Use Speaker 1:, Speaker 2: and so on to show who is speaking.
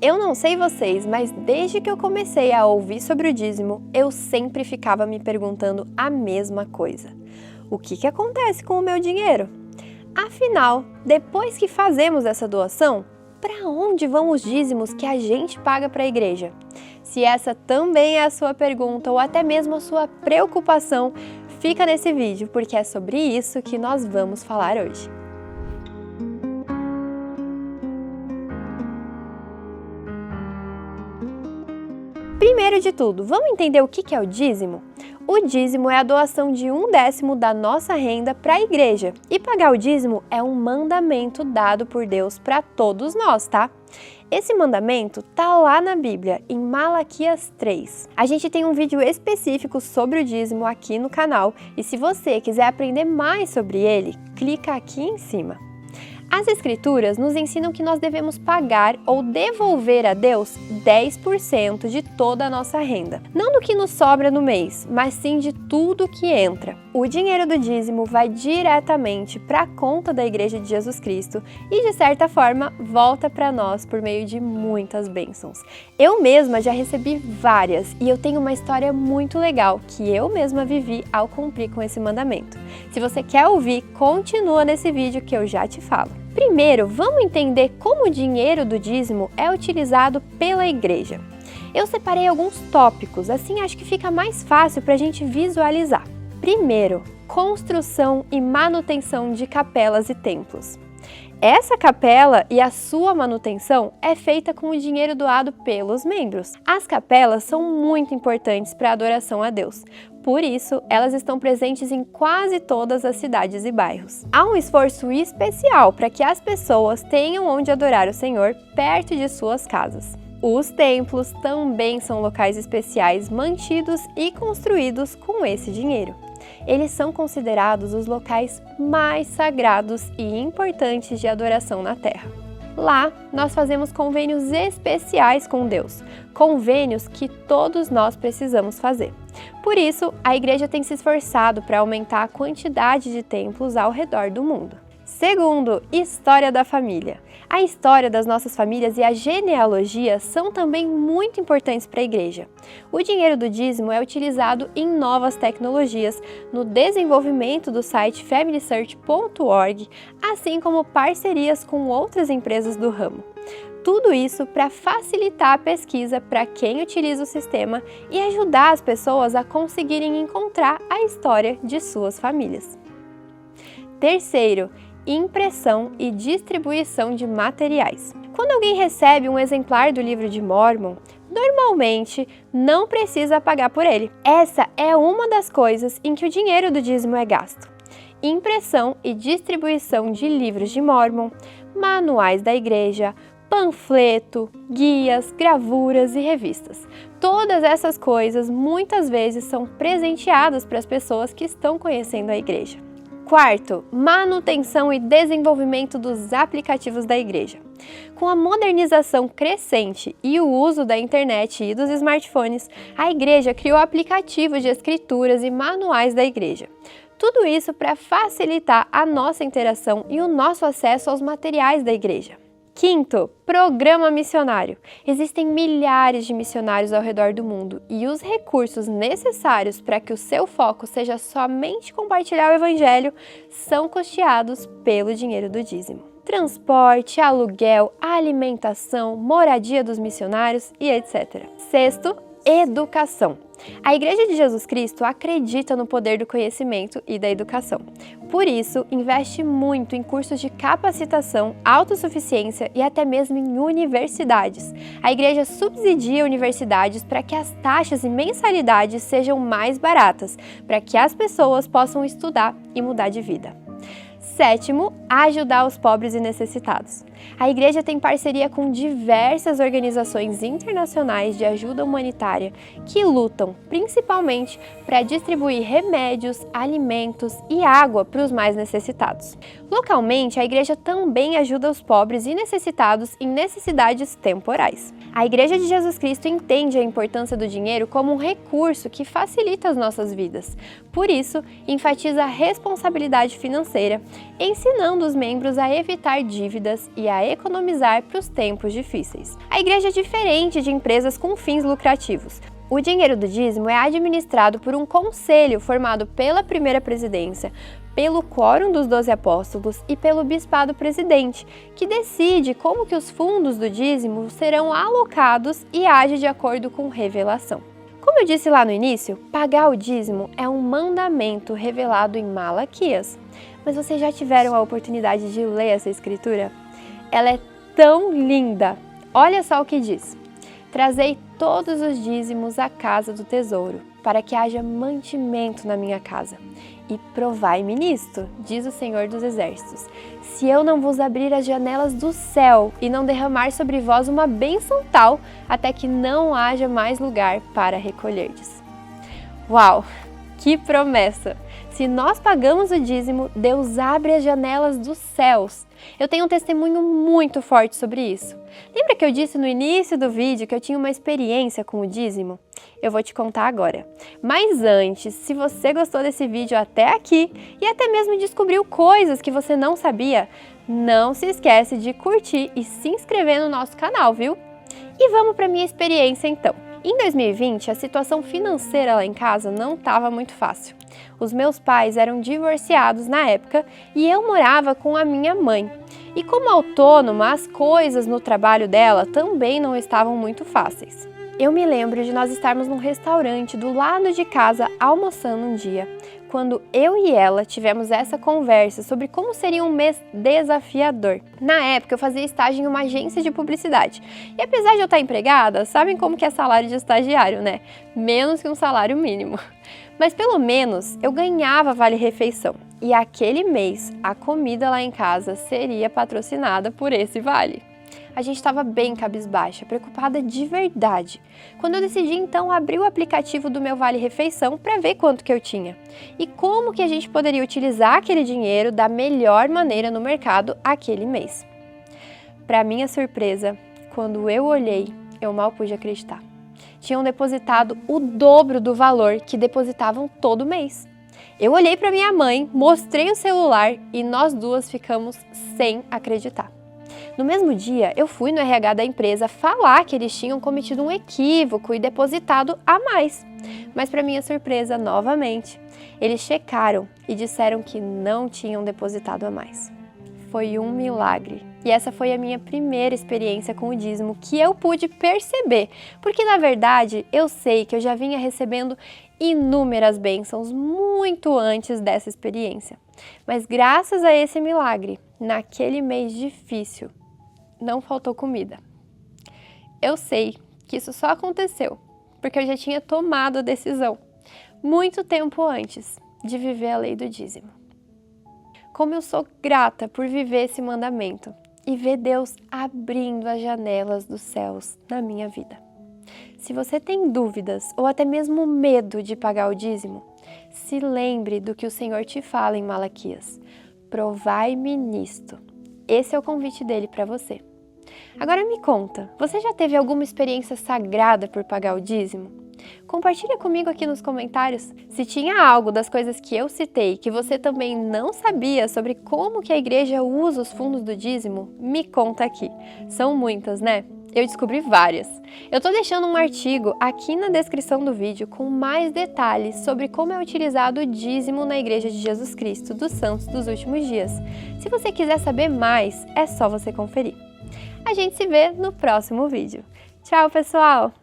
Speaker 1: Eu não sei vocês, mas desde que eu comecei a ouvir sobre o dízimo, eu sempre ficava me perguntando a mesma coisa. O que acontece com o meu dinheiro? Afinal, depois que fazemos essa doação, para onde vão os dízimos que a gente paga para a igreja? Se essa também é a sua pergunta ou até mesmo a sua preocupação, fica nesse vídeo, porque é sobre isso que nós vamos falar hoje. Primeiro de tudo, vamos entender o que é o dízimo? O dízimo é a doação de 1/10 da nossa renda para a igreja. E pagar o dízimo é um mandamento dado por Deus para todos nós, tá? Esse mandamento tá lá na Bíblia, em Malaquias 3. A gente tem um vídeo específico sobre o dízimo aqui no canal e se você quiser aprender mais sobre ele, clica aqui em cima. As Escrituras nos ensinam que nós devemos pagar ou devolver a Deus 10% de toda a nossa renda. Não do que nos sobra no mês, mas sim de tudo que entra. O dinheiro do dízimo vai diretamente para a conta da Igreja de Jesus Cristo e, de certa forma, volta para nós por meio de muitas bênçãos. Eu mesma já recebi várias e eu tenho uma história muito legal que eu mesma vivi ao cumprir com esse mandamento. Se você quer ouvir, continua nesse vídeo que eu já te falo. Primeiro, vamos entender como o dinheiro do dízimo é utilizado pela igreja. Eu separei alguns tópicos, assim acho que fica mais fácil para a gente visualizar. Primeiro, construção e manutenção de capelas e templos. Essa capela e a sua manutenção é feita com o dinheiro doado pelos membros. As capelas são muito importantes para a adoração a Deus. Por isso, elas estão presentes em quase todas as cidades e bairros. Há um esforço especial para que as pessoas tenham onde adorar o Senhor perto de suas casas. Os templos também são locais especiais mantidos e construídos com esse dinheiro. Eles são considerados os locais mais sagrados e importantes de adoração na Terra. Lá, nós fazemos convênios especiais com Deus, convênios que todos nós precisamos fazer. Por isso, a igreja tem se esforçado para aumentar a quantidade de templos ao redor do mundo. Segundo, história da família. A história das nossas famílias e a genealogia são também muito importantes para a igreja. O dinheiro do dízimo é utilizado em novas tecnologias, no desenvolvimento do site familysearch.org, assim como parcerias com outras empresas do ramo. Tudo isso para facilitar a pesquisa para quem utiliza o sistema e ajudar as pessoas a conseguirem encontrar a história de suas famílias. Terceiro, impressão e distribuição de materiais. Quando alguém recebe um exemplar do Livro de Mórmon, normalmente não precisa pagar por ele. Essa é uma das coisas em que o dinheiro do dízimo é gasto. Impressão e distribuição de livros de Mórmon, manuais da igreja, panfleto, guias, gravuras e revistas. Todas essas coisas muitas vezes são presenteadas para as pessoas que estão conhecendo a igreja. Quarto, manutenção e desenvolvimento dos aplicativos da igreja. Com a modernização crescente e o uso da internet e dos smartphones, a igreja criou aplicativos de escrituras e manuais da igreja. Tudo isso para facilitar a nossa interação e o nosso acesso aos materiais da igreja. Quinto, programa missionário. Existem milhares de missionários ao redor do mundo e os recursos necessários para que o seu foco seja somente compartilhar o evangelho são custeados pelo dinheiro do dízimo. Transporte, aluguel, alimentação, moradia dos missionários e etc. Sexto, educação. A Igreja de Jesus Cristo acredita no poder do conhecimento e da educação. Por isso, investe muito em cursos de capacitação, autossuficiência e até mesmo em universidades. A igreja subsidia universidades para que as taxas e mensalidades sejam mais baratas, para que as pessoas possam estudar e mudar de vida. Sétimo, ajudar os pobres e necessitados. A igreja tem parceria com diversas organizações internacionais de ajuda humanitária que lutam principalmente para distribuir remédios, alimentos e água para os mais necessitados. Localmente, a igreja também ajuda os pobres e necessitados em necessidades temporais. A Igreja de Jesus Cristo entende a importância do dinheiro como um recurso que facilita as nossas vidas. Por isso, enfatiza a responsabilidade financeira, ensinando os membros a evitar dívidas e e a economizar para os tempos difíceis. A igreja é diferente de empresas com fins lucrativos. O dinheiro do dízimo é administrado por um conselho formado pela primeira presidência, pelo quórum dos 12 apóstolos e pelo bispado presidente, que decide como que os fundos do dízimo serão alocados e age de acordo com revelação. Como eu disse lá no início, pagar o dízimo é um mandamento revelado em Malaquias. Mas vocês já tiveram a oportunidade de ler essa escritura? Ela é tão linda! Olha só o que diz: trazei todos os dízimos à casa do tesouro, para que haja mantimento na minha casa. E provai-me nisto, diz o Senhor dos Exércitos, se eu não vos abrir as janelas do céu e não derramar sobre vós uma bênção tal, até que não haja mais lugar para recolherdes. Uau! Que promessa! Se nós pagamos o dízimo, Deus abre as janelas dos céus. Eu tenho um testemunho muito forte sobre isso. Lembra que eu disse no início do vídeo que eu tinha uma experiência com o dízimo? Eu vou te contar agora. Mas antes, se você gostou desse vídeo até aqui e até mesmo descobriu coisas que você não sabia, não se esquece de curtir e se inscrever no nosso canal, viu? E vamos para minha experiência então. Em 2020, a situação financeira lá em casa não estava muito fácil. Os meus pais eram divorciados na época e eu morava com a minha mãe. E como autônoma, as coisas no trabalho dela também não estavam muito fáceis. Eu me lembro de nós estarmos num restaurante do lado de casa almoçando um dia, quando eu e ela tivemos essa conversa sobre como seria um mês desafiador. Na época eu fazia estágio em uma agência de publicidade e apesar de eu estar empregada, sabem como que é salário de estagiário, né? Menos que um salário mínimo. Mas pelo menos eu ganhava vale-refeição e aquele mês a comida lá em casa seria patrocinada por esse vale. A gente estava bem cabisbaixa, preocupada de verdade, quando eu decidi então abrir o aplicativo do meu Vale-Refeição para ver quanto que eu tinha e como que a gente poderia utilizar aquele dinheiro da melhor maneira no mercado aquele mês. Para minha surpresa, quando eu olhei, eu mal pude acreditar. Tinham depositado o dobro do valor que depositavam todo mês. Eu olhei para minha mãe, mostrei o celular e nós duas ficamos sem acreditar. No mesmo dia, eu fui no RH da empresa falar que eles tinham cometido um equívoco e depositado a mais. Mas para minha surpresa, novamente, eles checaram e disseram que não tinham depositado a mais. Foi um milagre. E essa foi a minha primeira experiência com o dízimo que eu pude perceber, porque na verdade eu sei que eu já vinha recebendo inúmeras bênçãos muito antes dessa experiência. Mas graças a esse milagre, naquele mês difícil, não faltou comida. Eu sei que isso só aconteceu porque eu já tinha tomado a decisão, muito tempo antes, de viver a lei do dízimo. Como eu sou grata por viver esse mandamento e ver Deus abrindo as janelas dos céus na minha vida. Se você tem dúvidas ou até mesmo medo de pagar o dízimo, se lembre do que o Senhor te fala em Malaquias. Provai-me nisto. Esse é o convite dele para você. Agora me conta, você já teve alguma experiência sagrada por pagar o dízimo? Compartilha comigo aqui nos comentários. Se tinha algo das coisas que eu citei que você também não sabia sobre como que a igreja usa os fundos do dízimo, me conta aqui. São muitas, né? Eu descobri várias. Eu tô deixando um artigo aqui na descrição do vídeo com mais detalhes sobre como é utilizado o dízimo na Igreja de Jesus Cristo dos Santos dos Últimos Dias. Se você quiser saber mais, é só você conferir. A gente se vê no próximo vídeo. Tchau, pessoal!